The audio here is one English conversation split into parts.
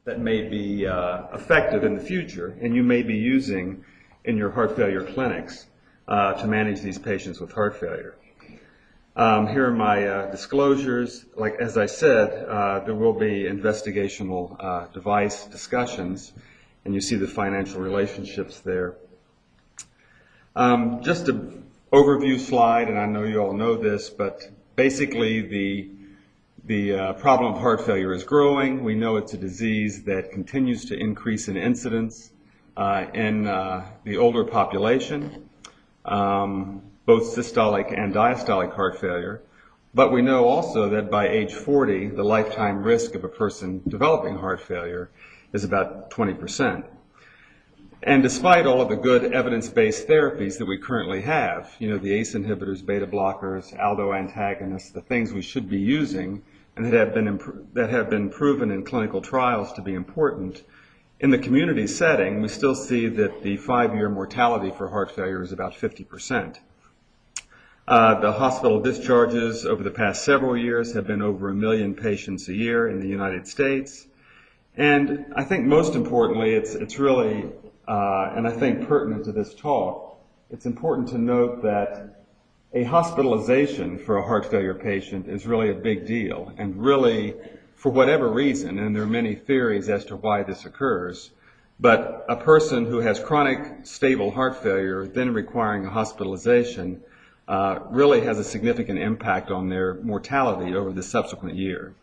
that may be effective in the future, and you may be using in your heart failure clinics to manage these patients with heart failure. Here are my disclosures. Like as I said, there will be investigational device discussions, and you see the financial relationships there. Just an overview slide, and I know you all know this, but basically the problem of heart failure is growing. We know it's a disease that continues to increase in incidence in the older population, both systolic and diastolic heart failure. But we know also that by age 40, the lifetime risk of a person developing heart failure is about 20%. And despite all of the good evidence-based therapies that we currently have, you know, the ACE inhibitors, beta blockers, aldo antagonists, the things we should be using and that have been proven in clinical trials to be important, in the community setting, we still see that the 5-year mortality for heart failure is about 50%. The hospital discharges over the past several years have been over 1 million patients a year in the United States. And I think most importantly, it's really, and I think pertinent to this talk, it's important to note that a hospitalization for a heart failure patient is really a big deal, and really, for whatever reason, and there are many theories as to why this occurs, but a person who has chronic stable heart failure then requiring a hospitalization really has a significant impact on their mortality over the subsequent year.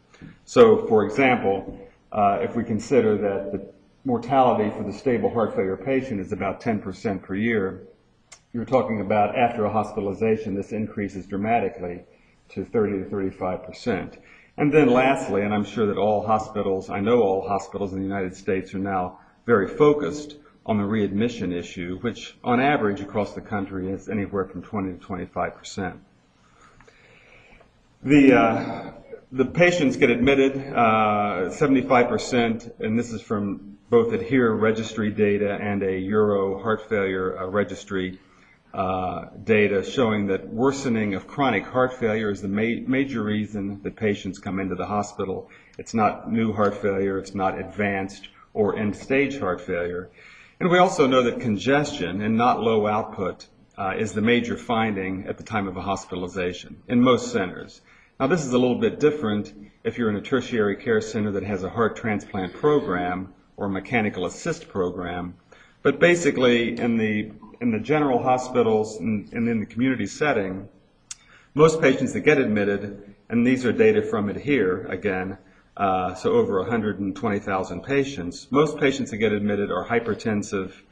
So, for example, if we consider that the mortality for the stable heart failure patient is about 10% per year, you're talking about after a hospitalization, this increases dramatically to 30 to 35%. And then lastly, and I'm sure that all hospitals, I know all hospitals in the United States are now very focused on the readmission issue, which on average across the country is anywhere from 20 to 25%. The patients get admitted, 75%, and this is from both ADHERE registry data and a Euro heart failure registry data showing that worsening of chronic heart failure is the major reason that patients come into the hospital. It's not new heart failure, it's not advanced or end-stage heart failure. And we also know that congestion and not low output is the major finding at the time of a hospitalization in most centers. Now this is a little bit different if you're in a tertiary care center that has a heart transplant program or a mechanical assist program, but basically in the general hospitals and in the community setting, most patients that get admitted, and these are data from ADHERE again, so over 120,000 patients, most patients that get admitted are hypertensive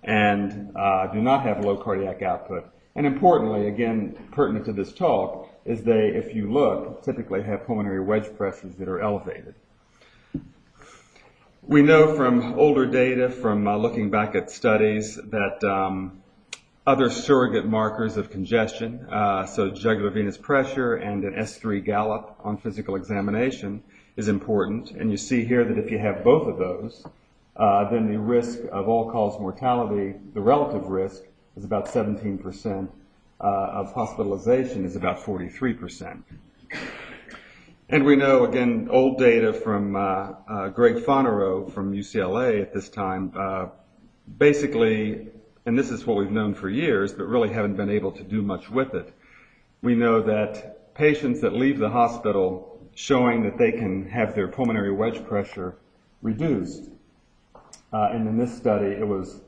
and do not have low cardiac output. And importantly, again, pertinent to this talk, is they, if you look, typically have pulmonary wedge pressures that are elevated. We know from older data, from looking back at studies, that other surrogate markers of congestion, so jugular venous pressure and an S3 gallop on physical examination is important. And you see here that if you have both of those, then the risk of all-cause mortality, the relative risk, is about 17%. Of hospitalization is about 43%. And we know, again, old data from Greg Fonarow from UCLA at this time, basically, and this is what we've known for years, but really haven't been able to do much with it. We know that patients that leave the hospital showing that they can have their pulmonary wedge pressure reduced, and in this study it was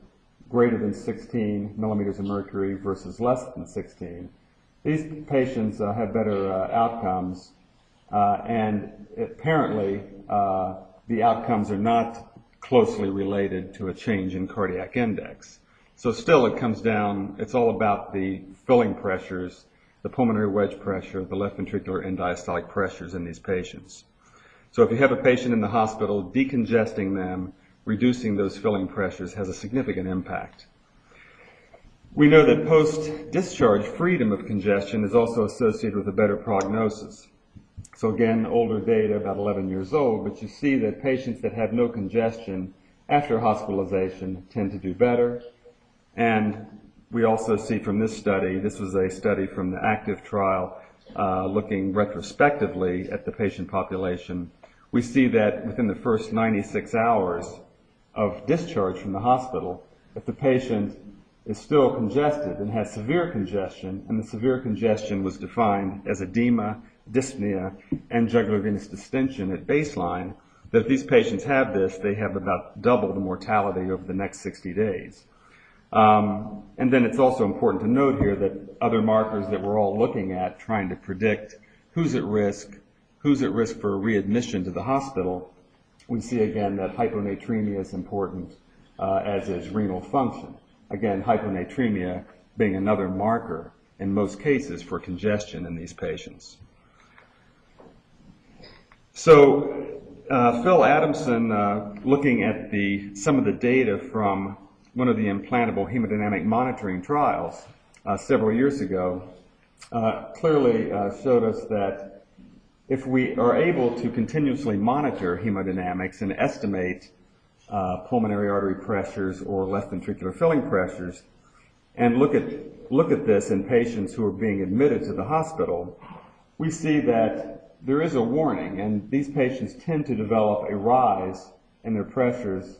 greater than 16 millimeters of mercury versus less than 16. These patients have better outcomes, and apparently the outcomes are not closely related to a change in cardiac index. So still it comes down, it's all about the filling pressures, the pulmonary wedge pressure, the left ventricular end diastolic pressures in these patients. So if you have a patient in the hospital, decongesting them, reducing those filling pressures has a significant impact. We know that post-discharge freedom of congestion is also associated with a better prognosis. So again, older data, about 11 years old, but you see that patients that have no congestion after hospitalization tend to do better. And we also see from this study, this was a study from the active trial looking retrospectively at the patient population, we see that within the first 96 hours of discharge from the hospital, if the patient is still congested and has severe congestion, and the severe congestion was defined as edema, dyspnea, and jugular venous distension at baseline, that if these patients have this, they have about double the mortality over the next 60 days. And then it's also important to note here that other markers that we're all looking at, trying to predict who's at risk for readmission to the hospital, we see again that hyponatremia is important, as is renal function. Again, hyponatremia being another marker in most cases for congestion in these patients. So Phil Adamson, looking at some of the data from one of the implantable hemodynamic monitoring trials several years ago, clearly showed us that if we are able to continuously monitor hemodynamics and estimate pulmonary artery pressures or left ventricular filling pressures, and look at this in patients who are being admitted to the hospital, we see that there is a warning, and these patients tend to develop a rise in their pressures,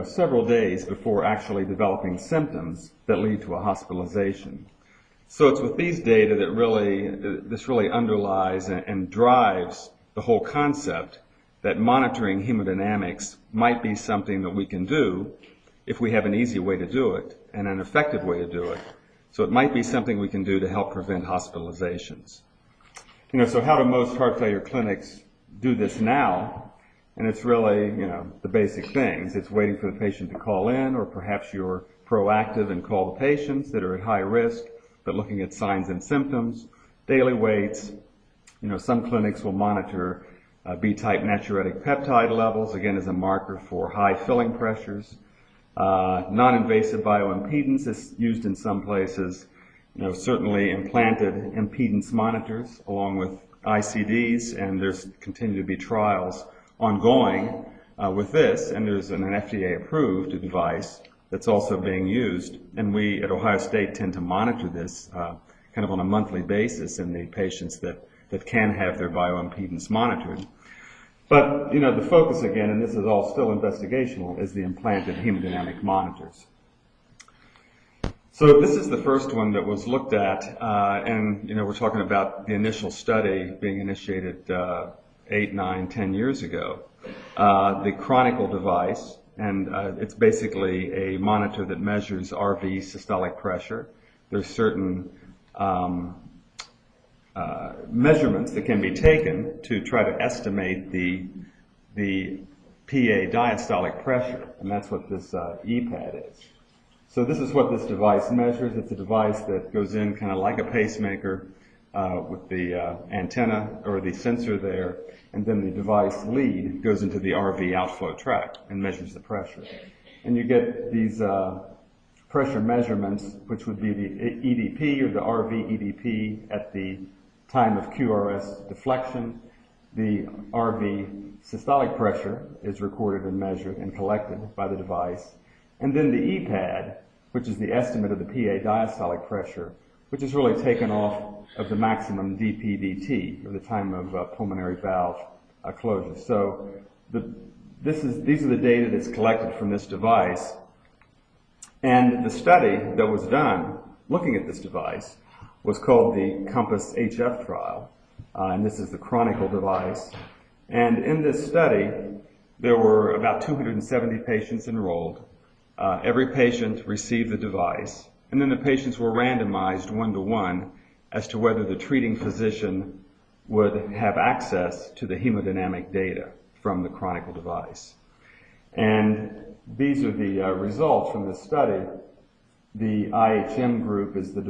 several days before actually developing symptoms that lead to a hospitalization. So it's with these data that this really underlies and drives the whole concept that monitoring hemodynamics might be something that we can do if we have an easy way to do it and an effective way to do it. So it might be something we can do to help prevent hospitalizations. So how do most heart failure clinics do this now? And it's really, the basic things. It's waiting for the patient to call in, or perhaps you're proactive and call the patients that are at high risk, but looking at signs and symptoms, daily weights. Some clinics will monitor B-type natriuretic peptide levels, again as a marker for high filling pressures. Non-invasive bioimpedance is used in some places. Certainly implanted impedance monitors along with ICDs, and there's continue to be trials ongoing with this, and there's an FDA-approved device that's also being used, and we at Ohio State tend to monitor this kind of on a monthly basis in the patients that can have their bioimpedance monitored. But, the focus again, and this is all still investigational, is the implanted hemodynamic monitors. So this is the first one that was looked at, and, we're talking about the initial study being initiated 8, 9, 10 years ago. The Chronicle device, and it's basically a monitor that measures RV systolic pressure. There's certain measurements that can be taken to try to estimate the PA diastolic pressure, and that's what this EPAD is. So this is what this device measures. It's a device that goes in kind of like a pacemaker with the antenna or the sensor there, and then the device lead goes into the RV outflow tract and measures the pressure. And you get these pressure measurements, which would be the EDP or the RV EDP at the time of QRS deflection. The RV systolic pressure is recorded and measured and collected by the device. And then the EPAD, which is the estimate of the PA diastolic pressure, which is really taken off of the maximum DPDT, or the time of pulmonary valve closure. So these are the data that's collected from this device. And the study that was done looking at this device was called the Compass HF trial, and this is the Chronicle device. And in this study, there were about 270 patients enrolled. Every patient received the device, and then the patients were randomized 1-to-1 as to whether the treating physician would have access to the hemodynamic data from the Chronicle device. And these are the results from this study. The IHM group is the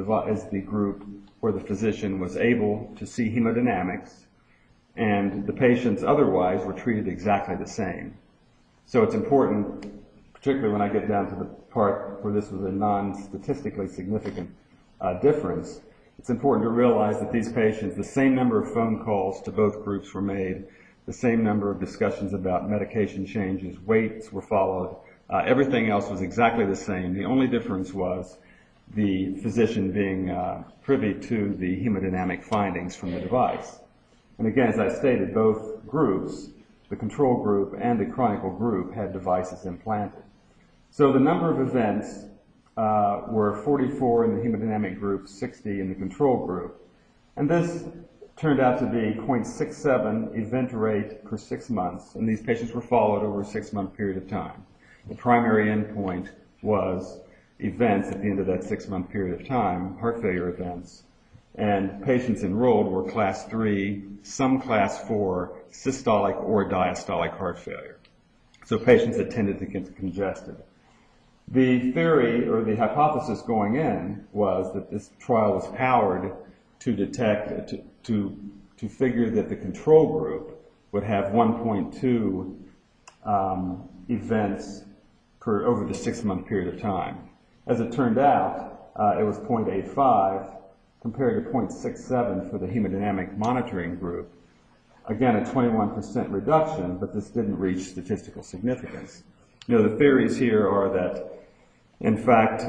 group where the physician was able to see hemodynamics, and the patients otherwise were treated exactly the same. So it's important, particularly when I get down to the part where this was a non-statistically significant difference, it's important to realize that these patients, the same number of phone calls to both groups were made, the same number of discussions about medication changes, weights were followed, everything else was exactly the same. The only difference was the physician being privy to the hemodynamic findings from the device. And again, as I stated, both groups the control group and the chronicle group had devices implanted. So the number of events were 44 in the hemodynamic group, 60 in the control group. And this turned out to be 0.67 event rate per 6 months, and these patients were followed over a 6-month period of time. The primary endpoint was events at the end of that 6-month period of time, heart failure events, and patients enrolled were class 3, some class 4, systolic or diastolic heart failure. So patients that tended to get congested. The theory or the hypothesis going in was that this trial was powered to detect, to figure that the control group would have 1.2 events over the 6-month period of time. As it turned out, it was 0.85 compared to 0.67 for the hemodynamic monitoring group. Again, a 21% reduction, but this didn't reach statistical significance. You know, the theories here are that, in fact,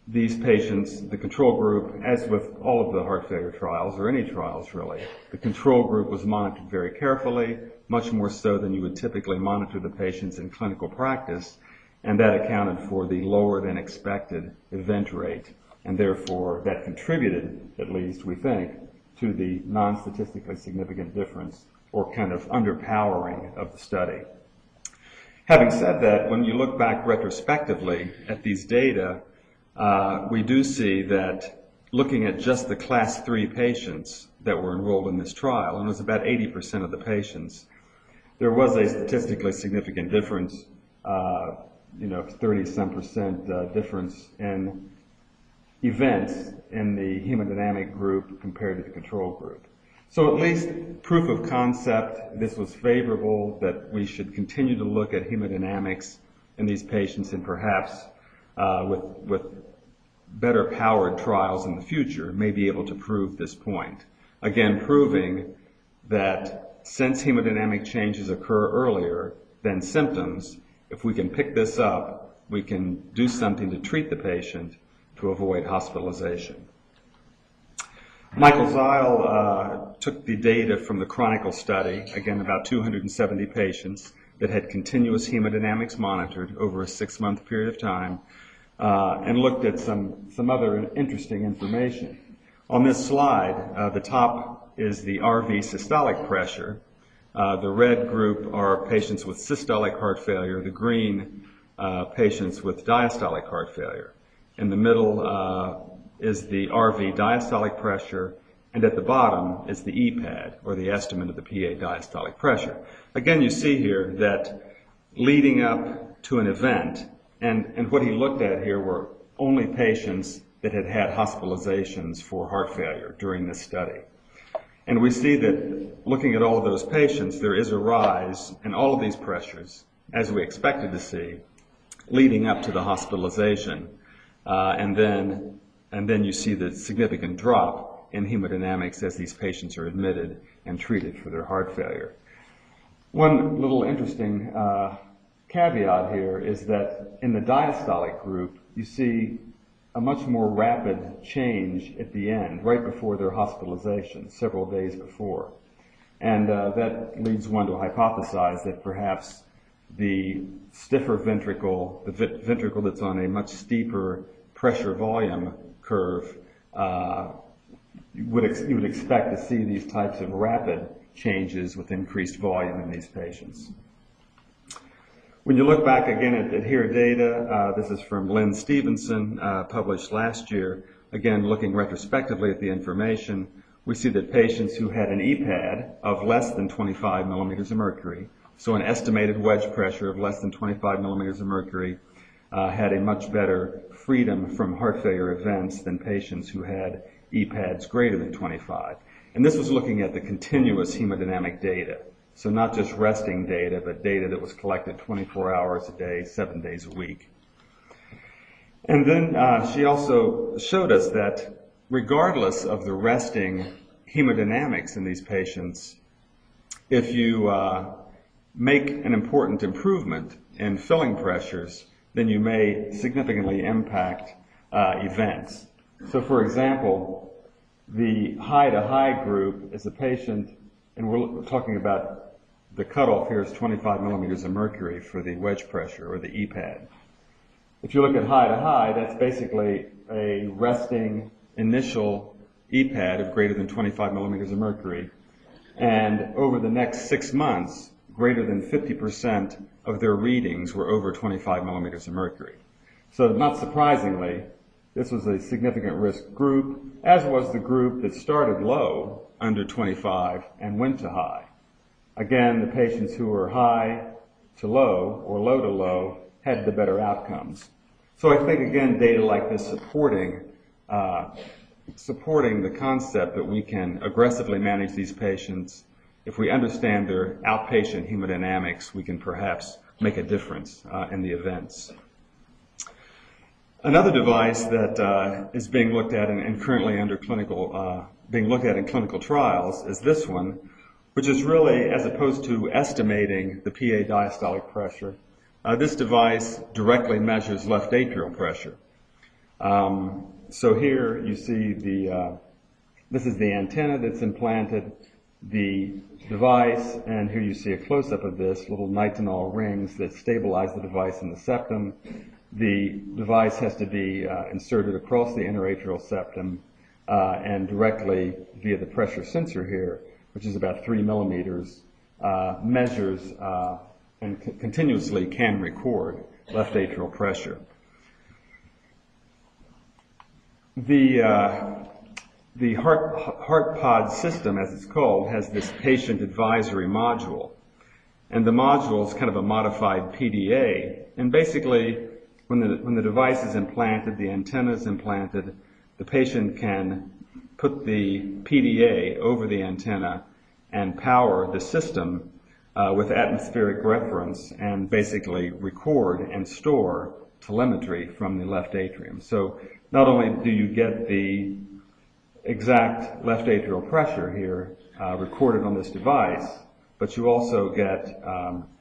these patients, the control group, as with all of the heart failure trials, or any trials really, the control group was monitored very carefully, much more so than you would typically monitor the patients in clinical practice, and that accounted for the lower than expected event rate, and therefore that contributed, at least we think, to the non-statistically significant difference, or kind of underpowering of the study. Having said that, when you look back retrospectively at these data, we do see that looking at just the class 3 patients that were enrolled in this trial, and it was about 80% of the patients, there was a statistically significant difference, 30-some% difference in events in the hemodynamic group compared to the control group. So at least proof of concept, this was favorable, that we should continue to look at hemodynamics in these patients, and perhaps with better powered trials in the future may be able to prove this point. Again, proving that since hemodynamic changes occur earlier than symptoms, if we can pick this up, we can do something to treat the patient to avoid hospitalization. Michael Zeil took the data from the Chronicle study, again about 270 patients that had continuous hemodynamics monitored over a 6-month period of time, and looked at some other interesting information. On this slide, the top is the RV systolic pressure. The red group are patients with systolic heart failure, the green patients with diastolic heart failure. In the middle is the RV diastolic pressure, and at the bottom is the EPAD, or the estimate of the PA diastolic pressure. Again, you see here that leading up to an event, and what he looked at here were only patients that had had hospitalizations for heart failure during this study. And we see that looking at all of those patients, there is a rise in all of these pressures, as we expected to see, leading up to the hospitalization. And then you see the significant drop in hemodynamics as these patients are admitted and treated for their heart failure. One little interesting caveat here is that in the diastolic group, you see a much more rapid change at the end, right before their hospitalization, several days before. And that leads one to hypothesize that perhaps the stiffer ventricle, the ventricle that's on a much steeper pressure volume curve, you would expect to see these types of rapid changes with increased volume in these patients. When you look back again at HEAR data, this is from Lynn Stevenson, published last year, again looking retrospectively at the information, we see that patients who had an EPAD of less than 25 millimeters of mercury, so an estimated wedge pressure of less than 25 millimeters of mercury, had a much better freedom from heart failure events than patients who had EPADs greater than 25. And this was looking at the continuous hemodynamic data. So not just resting data, but data that was collected 24 hours a day, 7 days a week. And then she also showed us that regardless of the resting hemodynamics in these patients, if you make an important improvement in filling pressures, then you may significantly impact events. So for example, the high to high group is a patient, and we're talking about the cutoff here is 25 millimeters of mercury for the wedge pressure, or the EPAD. If you look at high to high, that's basically a resting initial EPAD of greater than 25 millimeters of mercury. And over the next 6 months, greater than 50% of their readings were over 25 millimeters of mercury. So not surprisingly, this was a significant risk group, as was the group that started low, under 25, and went to high. Again, the patients who were high to low, or low to low, had the better outcomes. So I think, again, data like this supporting the concept that we can aggressively manage these patients. If we understand their outpatient hemodynamics, we can perhaps make a difference in the events. Another device that is being looked at and currently under being looked at in clinical trials is this one, which is really, as opposed to estimating the PA diastolic pressure, this device directly measures left atrial pressure. So here you see this is the antenna that's implanted, the device, and here you see a close-up of this, little nitinol rings that stabilize the device in the septum. The device has to be inserted across the interatrial septum and directly via the pressure sensor here, which is about 3 millimeters, measures and continuously can record left atrial pressure. The HeartPOD system, as it's called, has this patient advisory module. And the module is kind of a modified PDA. And basically, when the device is implanted, the antenna is implanted, the patient can put the PDA over the antenna and power the system with atmospheric reference and basically record and store telemetry from the left atrium. So not only do you get the exact left atrial pressure here recorded on this device, but you also get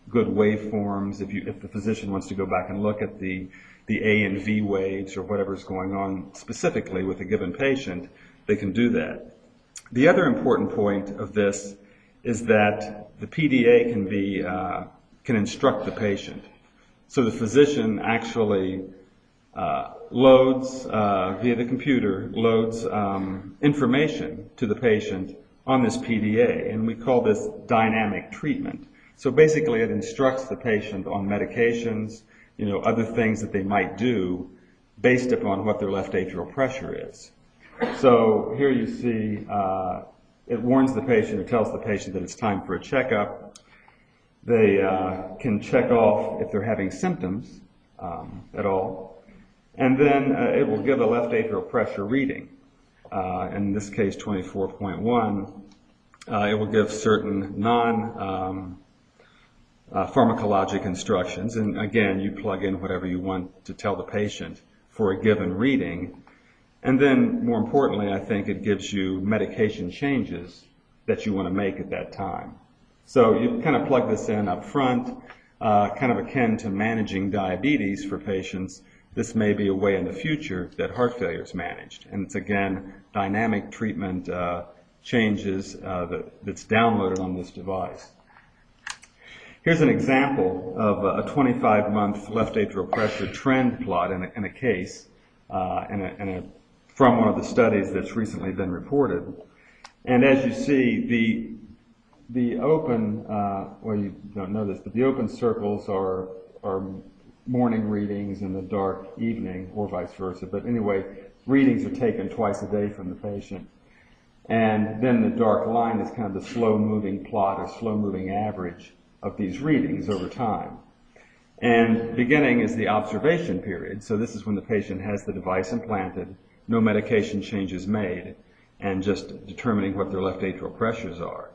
good waveforms. If the physician wants to go back and look at the A and V waves or whatever's going on specifically with a given patient, they can do that. The other important point of this is that the PDA can instruct the patient. So the physician actually loads, via the computer, loads information to the patient on this PDA, and we call this dynamic treatment. So basically it instructs the patient on medications, other things that they might do based upon what their left atrial pressure is. So here you see it warns the patient, or tells the patient that it's time for a checkup. They can check off if they're having symptoms at all. And then it will give a left atrial pressure reading. In this case, 24.1. It will give certain non-pharmacologic instructions. And again, you plug in whatever you want to tell the patient for a given reading. And then, more importantly, I think it gives you medication changes that you want to make at that time. So you kind of plug this in up front, kind of akin to managing diabetes for patients. This may be a way in the future that heart failure is managed. And it's, again, dynamic treatment changes that's downloaded on this device. Here's an example of a 25-month left atrial pressure trend plot in a case from one of the studies that's recently been reported. And as you see, the open, well, you don't know this, but the open circles are morning readings and the dark evening, or vice versa. But anyway, readings are taken twice a day from the patient. And then the dark line is kind of the slow-moving plot or slow-moving average of these readings over time. And beginning is the observation period. So this is when the patient has the device implanted, no medication changes made, and just determining what their left atrial pressures are.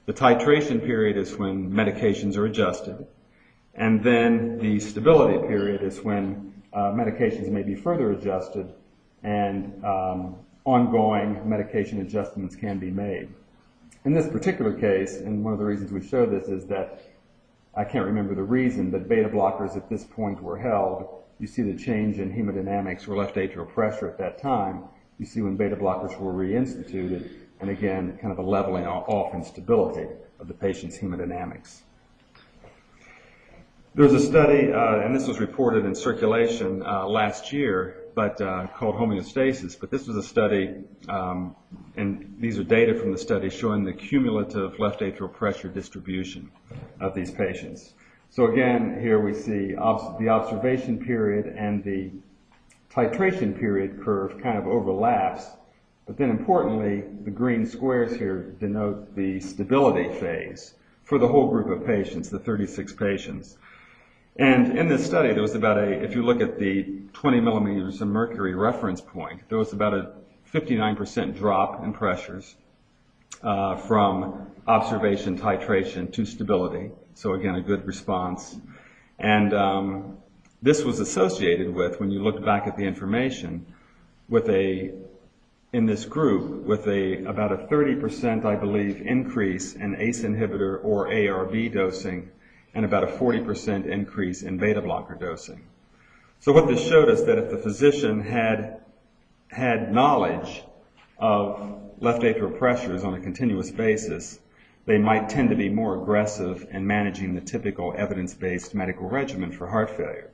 The titration period is when medications are adjusted. And then the stability period is when medications may be further adjusted and ongoing medication adjustments can be made. In this particular case, and one of the reasons we show this is that, I can't remember the reason, but beta blockers at this point were held. You see the change in hemodynamics or left atrial pressure at that time. You see when beta blockers were reinstituted, and again, kind of a leveling off and stability of the patient's hemodynamics. There was a study, and this was reported in Circulation last year, but called homeostasis. But this was a study, and these are data from the study showing the cumulative left atrial pressure distribution of these patients. So again, here we see the observation period and the titration period curve kind of overlaps. But then importantly, the green squares here denote the stability phase for the whole group of patients, the 36 patients. And in this study, there was about if you look at the 20 millimeters of mercury reference point, there was about a 59% drop in pressures from observation titration to stability. So again, a good response. And this was associated with, when you look back at the information, with in this group, with about a 30%, I believe, increase in ACE inhibitor or ARB dosing, and about a 40% increase in beta blocker dosing. So what this showed us that if the physician had knowledge of left atrial pressures on a continuous basis, they might tend to be more aggressive in managing the typical evidence-based medical regimen for heart failure.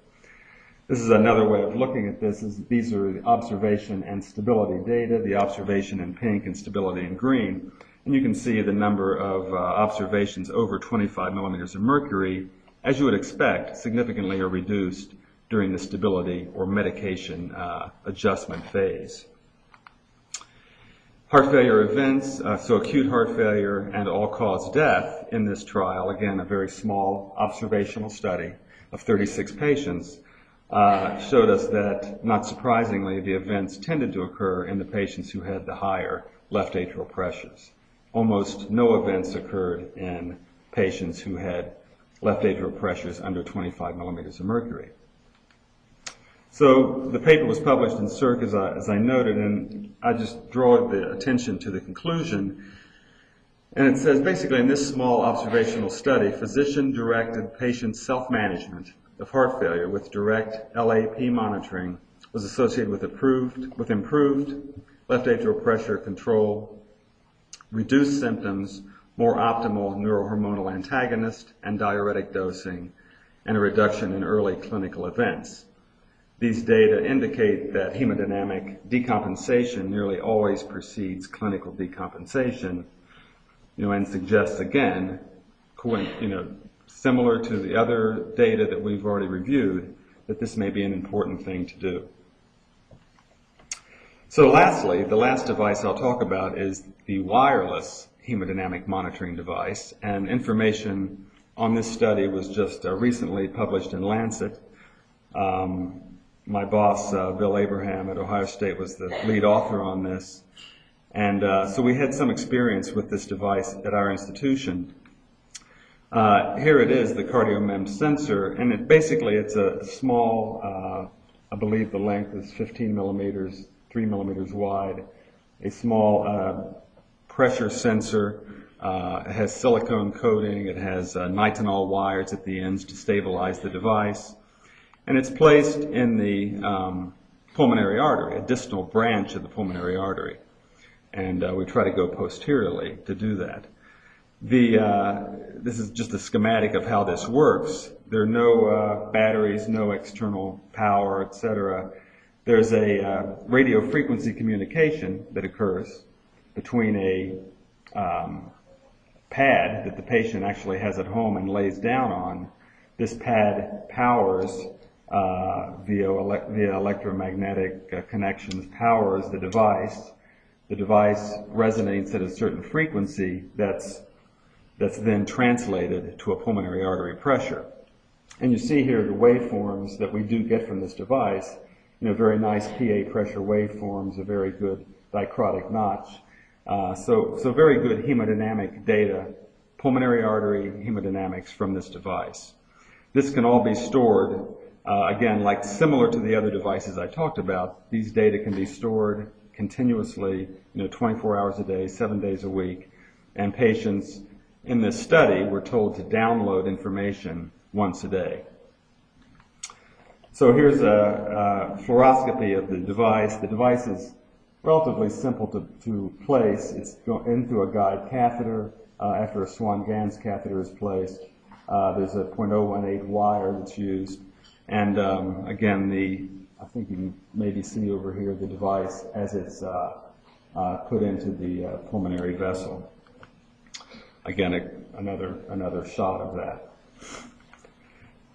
This is another way of looking at this. These are the observation and stability data, the observation in pink and stability in green. And you can see the number of observations over 25 millimeters of mercury, as you would expect, significantly are reduced during the stability or medication adjustment phase. Heart failure events, so acute heart failure and all-cause death in this trial, again, a very small observational study of 36 patients, showed us that, not surprisingly, the events tended to occur in the patients who had the higher left atrial pressures. Almost no events occurred in patients who had left atrial pressures under 25 millimeters of mercury. So the paper was published in Circ, as I noted, and I just draw the attention to the conclusion. And it says, basically, in this small observational study, physician-directed patient self-management of heart failure with direct LAP monitoring was associated with improved left atrial pressure control, reduced symptoms, more optimal neurohormonal antagonist and diuretic dosing, and a reduction in early clinical events. These data indicate that hemodynamic decompensation nearly always precedes clinical decompensation, and suggests again, similar to the other data that we've already reviewed, that this may be an important thing to do. So lastly, the last device I'll talk about is the wireless hemodynamic monitoring device, and information on this study was just recently published in Lancet. My boss, Bill Abraham at Ohio State, was the lead author on this, and so we had some experience with this device at our institution. Here it is, the CardioMEM sensor, and it's a small, I believe the length is 15 millimeters, 3 millimeters wide, a small pressure sensor. It has silicone coating, it has nitinol wires at the ends to stabilize the device, and it's placed in the pulmonary artery, a distal branch of the pulmonary artery, and we try to go posteriorly to do that. This is just a schematic of how this works. There are no batteries, no external power, etc. There's a radio frequency communication that occurs between a pad that the patient actually has at home and lays down on. This pad powers via electromagnetic connections, powers the device. The device resonates at a certain frequency that's then translated to a pulmonary artery pressure. And you see here the waveforms that we do get from this device, very nice PA pressure waveforms, a very good dichrotic notch. So very good hemodynamic data, pulmonary artery hemodynamics from this device. This can all be stored, again, similar to the other devices I talked about. These data can be stored continuously, 24 hours a day, 7 days a week, and patients in this study were told to download information once a day. So here's a fluoroscopy of the device. The device is relatively simple to place. It's into a guide catheter after a Swan-Ganz catheter is placed. There's a .018 wire that's used. And again, I think you can maybe see over here the device as it's put into the pulmonary vessel. Again, another shot of that.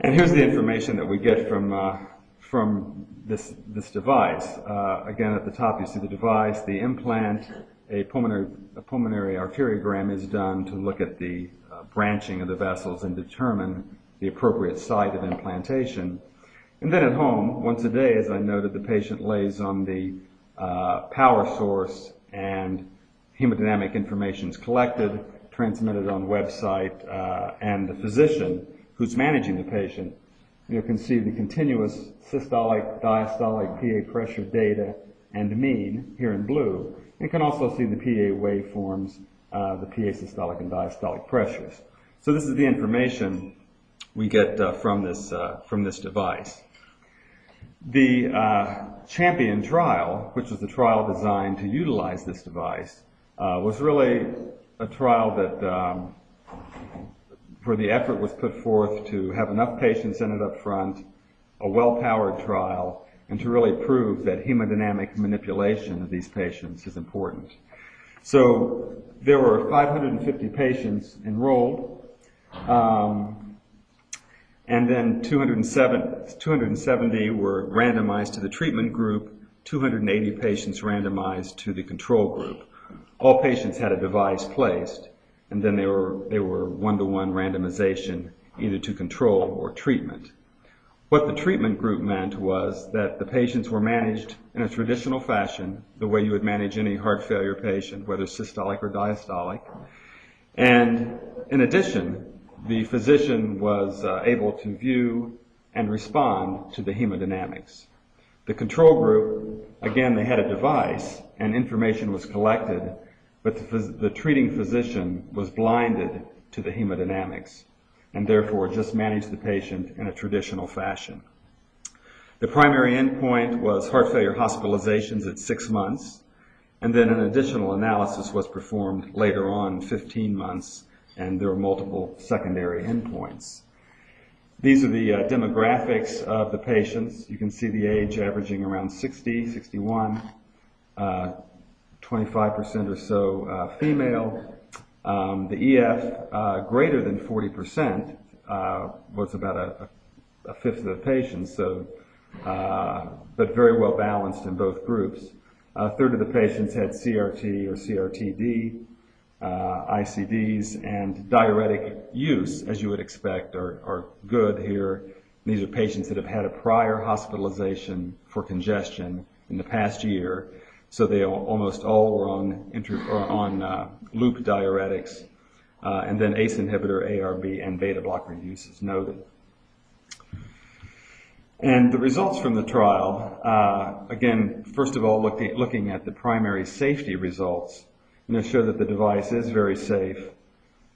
And here's the information that we get from this device. Again, at the top you see the device, the implant. A pulmonary arteriogram is done to look at the branching of the vessels and determine the appropriate site of implantation. And then at home, once a day, as I noted, the patient lays on the power source and hemodynamic information is collected, transmitted on website, and the physician who's managing the patient, you can see the continuous systolic, diastolic PA pressure data and mean here in blue. You can also see the PA waveforms, the PA systolic and diastolic pressures. So this is the information we get from this device. The Champion trial, which was the trial designed to utilize this device, was really a trial that where the effort was put forth to have enough patients in it up front, a well-powered trial, and to really prove that hemodynamic manipulation of these patients is important. So there were 550 patients enrolled, and then 270 were randomized to the treatment group, 280 patients randomized to the control group. All patients had a device placed, and then they were one-to-one randomization either to control or treatment. What the treatment group meant was that the patients were managed in a traditional fashion, the way you would manage any heart failure patient, whether systolic or diastolic. And in addition, the physician was able to view and respond to the hemodynamics. The control group, again, they had a device and information was collected, but the treating physician was blinded to the hemodynamics and therefore just managed the patient in a traditional fashion. The primary endpoint was heart failure hospitalizations at 6 months, and then an additional analysis was performed later on, 15 months, and there were multiple secondary endpoints. These are the demographics of the patients. You can see the age averaging around 60, 61, 25% or so female. The EF greater than 40% was about a fifth of the patients, so, but very well balanced in both groups. A third of the patients had CRT or CRTD, ICDs, and diuretic use, as you would expect, are good here. These are patients that have had a prior hospitalization for congestion in the past year, so they almost all were on loop diuretics, and then ACE inhibitor, ARB, and beta blocker use is noted. And the results from the trial, again, first of all, looking at the primary safety results, show that the device is very safe.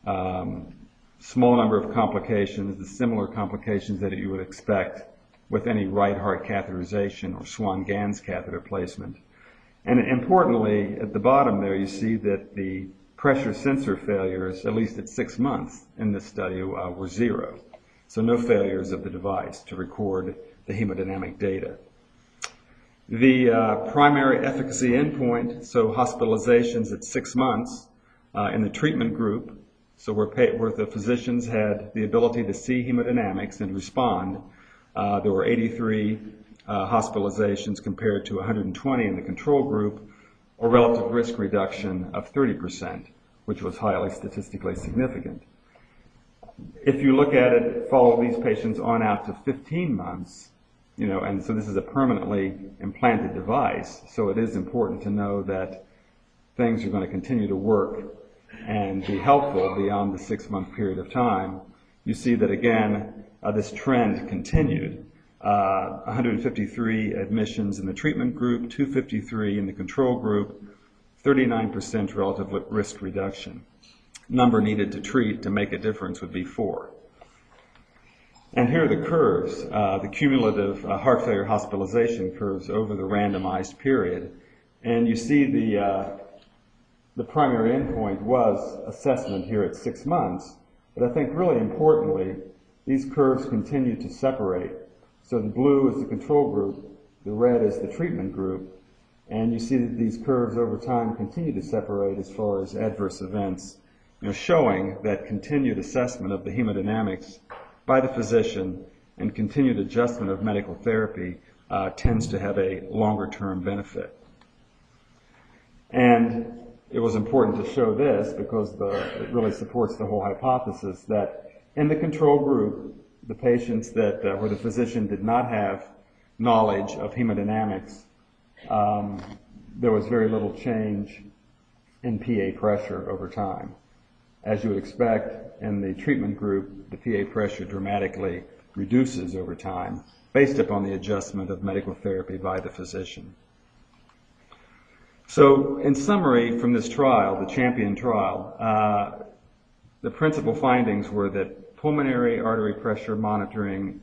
Small number of complications, the similar complications that you would expect with any right heart catheterization or Swan-Ganz catheter placement. And importantly, at the bottom there, you see that the pressure sensor failures, at least at 6 months in this study, were 0. So no failures of the device to record the hemodynamic data. The primary efficacy endpoint, so hospitalizations at 6 months in the treatment group, so where the physicians had the ability to see hemodynamics and respond, there were 83 hospitalizations compared to 120 in the control group, or relative risk reduction of 30%, which was highly statistically significant. If you look at it, follow these patients on out to 15 months, and so this is a permanently implanted device, so it is important to know that things are going to continue to work and be helpful beyond the 6-month period of time. You see that, again, this trend continued. 153 admissions in the treatment group, 253 in the control group, 39% relative risk reduction. Number needed to treat to make a difference would be 4. And here are the curves, the cumulative heart failure hospitalization curves over the randomized period. And you see the primary endpoint was assessment here at 6 months, But I think really importantly, these curves continue to separate. So the blue is the control group, the red is the treatment group, and you see that these curves over time continue to separate as far as adverse events, showing that continued assessment of the hemodynamics by the physician and continued adjustment of medical therapy tends to have a longer-term benefit. And it was important to show this because it really supports the whole hypothesis that in the control group, the patients that where the physician did not have knowledge of hemodynamics, there was very little change in PA pressure over time. As you would expect, in the treatment group, the PA pressure dramatically reduces over time based upon the adjustment of medical therapy by the physician. So, in summary from this trial, the CHAMPION trial, the principal findings were that pulmonary artery pressure monitoring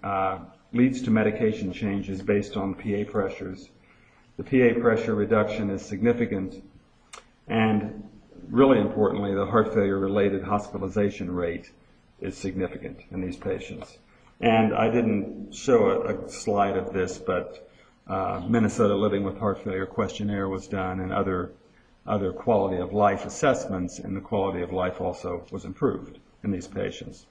leads to medication changes based on PA pressures. The PA pressure reduction is significant, and really importantly, the heart failure-related hospitalization rate is significant in these patients. And I didn't show a slide of this, but Minnesota Living with Heart Failure questionnaire was done, and other quality of life assessments, and the quality of life also was improved in these patients.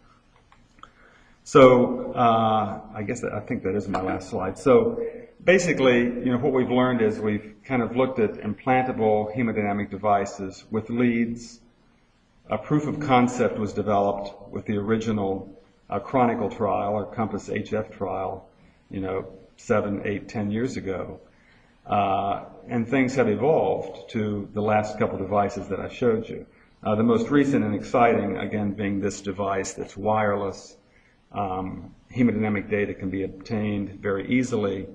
So I think that is my last slide. So basically, what we've learned is we've kind of looked at implantable hemodynamic devices with leads. A proof of concept was developed with the original Chronicle trial, or Compass HF trial, 7, 8, 10 years ago. And things have evolved to the last couple devices that I showed you. The most recent and exciting, again, being this device that's wireless. Hemodynamic data can be obtained very easily,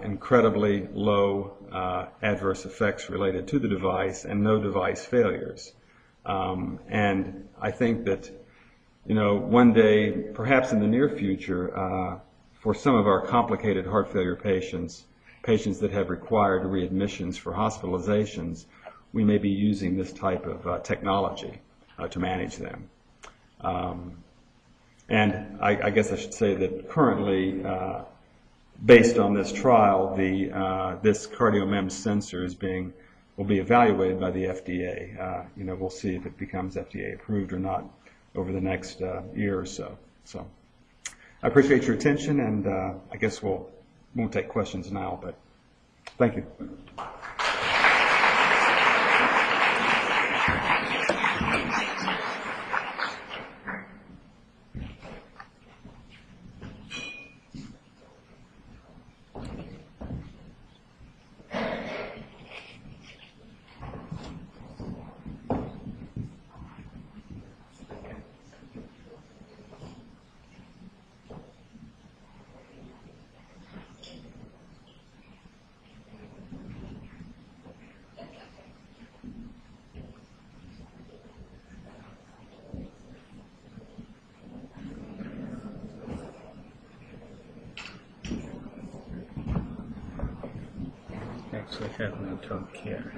incredibly low adverse effects related to the device, and no device failures. And I think that, one day, perhaps in the near future, for some of our complicated heart failure patients that have required readmissions for hospitalizations, we may be using this type of technology to manage them. And I guess I should say that currently, based on this trial, this CardioMEMS sensor will be evaluated by the FDA. We'll see if it becomes FDA approved or not over the next year or so. So I appreciate your attention, and I guess we won't take questions now, but thank you. Next we have Untitled Chapter.